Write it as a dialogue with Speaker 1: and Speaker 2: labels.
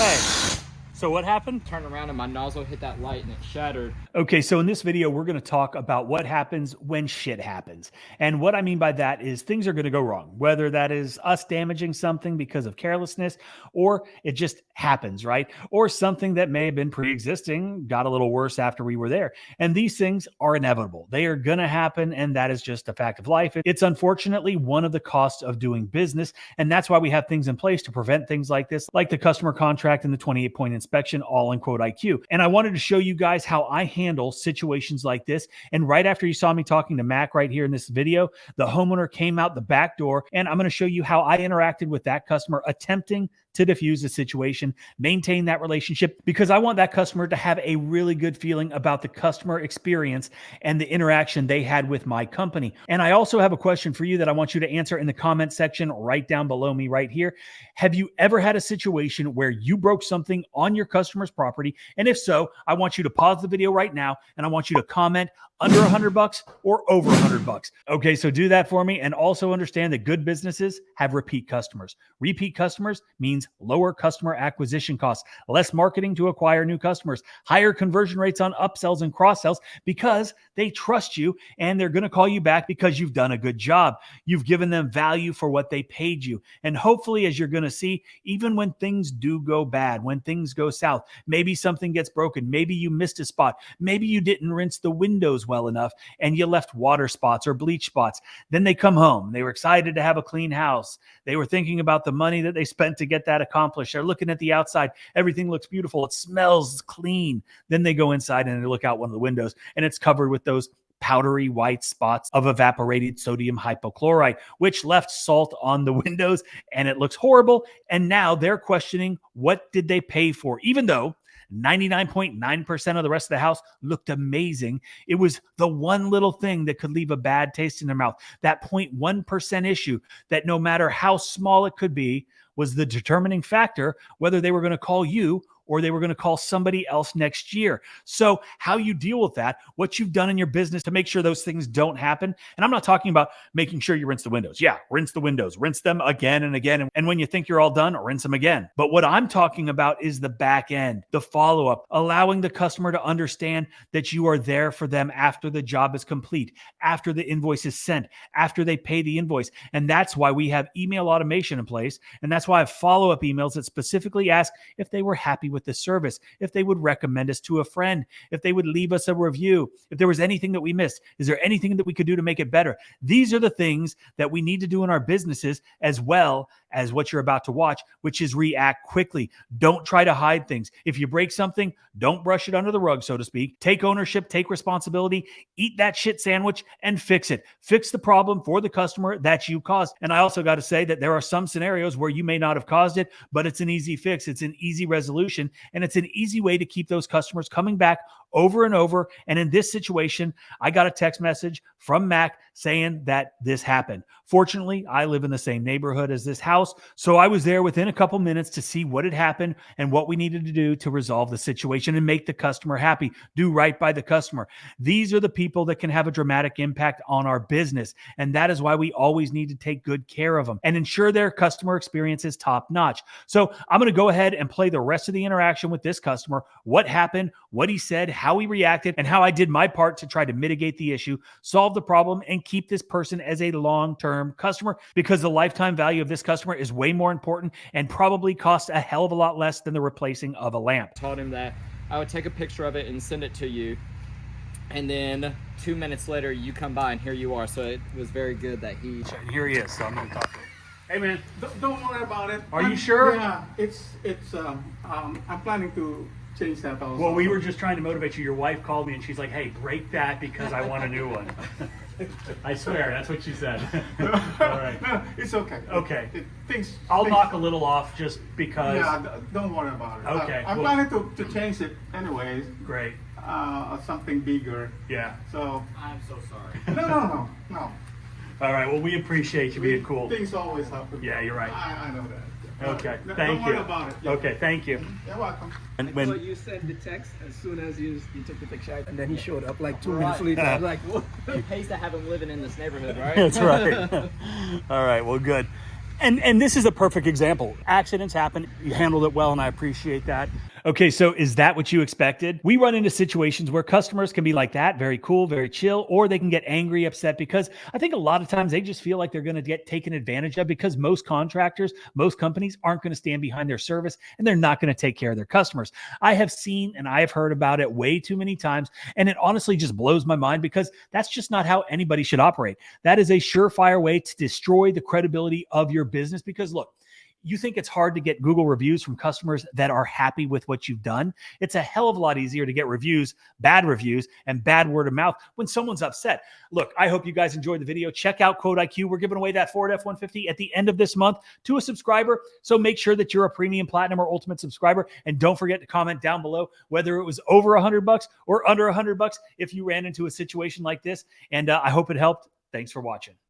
Speaker 1: Hey, so what happened?
Speaker 2: Turned around and my nozzle hit that light and it shattered.
Speaker 1: Okay, so in this video, we're going to talk about what happens when shit happens. And what I mean by that is things are going to go wrong, whether that is us damaging something because of carelessness, or it just happens, right? Or something that may have been pre existing got a little worse after we were there. And these things are inevitable. They are going to happen. And that is just a fact of life. It's unfortunately one of the costs of doing business. And that's why we have things in place to prevent things like this, like the customer contract and the 28-point inspection, all in QuoteIQ. And I wanted to show you guys how I handle situations like this. And right after you saw me talking to Mac right here in this video, the homeowner came out the back door, and I'm going to show you how I interacted with that customer attempting to diffuse the situation, maintain that relationship, because I want that customer to have a really good feeling about the customer experience and the interaction they had with my company. And I also have a question for you that I want you to answer in the comment section right down below me right here. Have you ever had a situation where you broke something on your customer's property? And if so, I want you to pause the video right now and I want you to comment under $100 or over $100. Okay, so do that for me. And also understand that good businesses have repeat customers. Repeat customers means lower customer acquisition costs, less marketing to acquire new customers, higher conversion rates on upsells and cross sells because they trust you and they're going to call you back because you've done a good job. You've given them value for what they paid you. And hopefully, as you're going to see, even when things do go bad, when things go south, maybe something gets broken, maybe you missed a spot, maybe you didn't rinse the windows well enough and you left water spots or bleach spots. Then they come home. They were excited to have a clean house. They were thinking about the money that they spent to get that accomplished. They're looking at the outside. Everything looks beautiful. It smells clean. Then they go inside and they look out one of the windows and it's covered with those powdery white spots of evaporated sodium hypochlorite, which left salt on the windows and it looks horrible. And now they're questioning, what did they pay for? Even though 99.9% of the rest of the house looked amazing, it was the one little thing that could leave a bad taste in their mouth. That 0.1% issue that no matter how small it could be was the determining factor whether they were going to call you or they were going to call somebody else next year. So how you deal with that, what you've done in your business to make sure those things don't happen. And I'm not talking about making sure you rinse the windows. Yeah, rinse the windows, rinse them again and again. And when you think you're all done, rinse them again. But what I'm talking about is the back end, the follow-up, allowing the customer to understand that you are there for them after the job is complete, after the invoice is sent, after they pay the invoice. And that's why we have email automation in place. And that's why I have follow-up emails that specifically ask if they were happy with the service, if they would recommend us to a friend, if they would leave us a review, if there was anything that we missed, is there anything that we could do to make it better? These are the things that we need to do in our businesses as well as what you're about to watch, which is react quickly. Don't try to hide things. If you break something, don't brush it under the rug, so to speak. Take ownership, take responsibility, eat that shit sandwich and fix it. Fix the problem for the customer that you caused. And I also got to say that there are some scenarios where you may not have caused it, but it's an easy fix. It's an easy resolution. And it's an easy way to keep those customers coming back over and over. And in this situation, I got a text message from Mac saying that this happened. Fortunately, I live in the same neighborhood as this house, so I was there within a couple minutes to see what had happened and what we needed to do to resolve the situation and make the customer happy, do right by the customer. These are the people that can have a dramatic impact on our business, and that is why we always need to take good care of them and ensure their customer experience is top notch. So I'm going to go ahead and play the rest of the interaction with this customer, what happened, what he said, how he reacted, and how I did my part to try to mitigate the issue, solve the problem, and keep this person as a long-term customer, because the lifetime value of this customer is way more important and probably costs a hell of a lot less than the replacing of a lamp.
Speaker 2: Told him that I would take a picture of it and send it to you. And then 2 minutes later, you come by and here you are. So it was very good that he...
Speaker 1: Here he is, so I'm going to talk to him. Hey, man.
Speaker 3: Don't worry about it.
Speaker 1: Are you sure?
Speaker 3: Yeah, I'm planning to change that also.
Speaker 1: Well, we were just trying to motivate you. Your wife called me and she's like, hey, break that because I want a new one. I swear, that's what she said. All right.
Speaker 3: No, it's okay.
Speaker 1: Okay.
Speaker 3: I'll
Speaker 1: knock a little off just because.
Speaker 3: Yeah, don't worry about it.
Speaker 1: Okay.
Speaker 3: I'm planning to change it anyways.
Speaker 1: Great.
Speaker 3: Something bigger.
Speaker 1: Yeah.
Speaker 2: So I'm so sorry.
Speaker 3: No.
Speaker 1: All right. Well, we appreciate you being cool.
Speaker 3: Things always happen.
Speaker 1: Yeah, you're right.
Speaker 3: I know that.
Speaker 1: Okay.
Speaker 3: Don't
Speaker 1: Thank
Speaker 3: worry
Speaker 1: you.
Speaker 3: about it. Yeah.
Speaker 1: Okay. Thank you.
Speaker 3: You're welcome.
Speaker 4: So you sent the text as soon as you took the picture, and then he showed up like 2 minutes later. I was like, what?
Speaker 2: It pays to have him living in this neighborhood, right?
Speaker 1: That's right. All right. Well, good. And this is a perfect example. Accidents happen. You handled it well, and I appreciate that. Okay, so is that what you expected? We run into situations where customers can be like that, very cool, very chill, or they can get angry, upset, because I think a lot of times they just feel like they're going to get taken advantage of, because most contractors, most companies aren't going to stand behind their service, and they're not going to take care of their customers. I have seen and I have heard about it way too many times, and it honestly just blows my mind, because that's just not how anybody should operate. That is a surefire way to destroy the credibility of your business, because look, you think it's hard to get Google reviews from customers that are happy with what you've done? It's a hell of a lot easier to get reviews, and bad word of mouth when someone's upset. Look, I hope you guys enjoyed the video. Check out QuoteIQ. We're giving away that Ford F-150 at the end of this month to a subscriber. So make sure that you're a premium, platinum, or ultimate subscriber. And don't forget to comment down below whether it was over $100 or under $100 if you ran into a situation like this. And I hope it helped. Thanks for watching.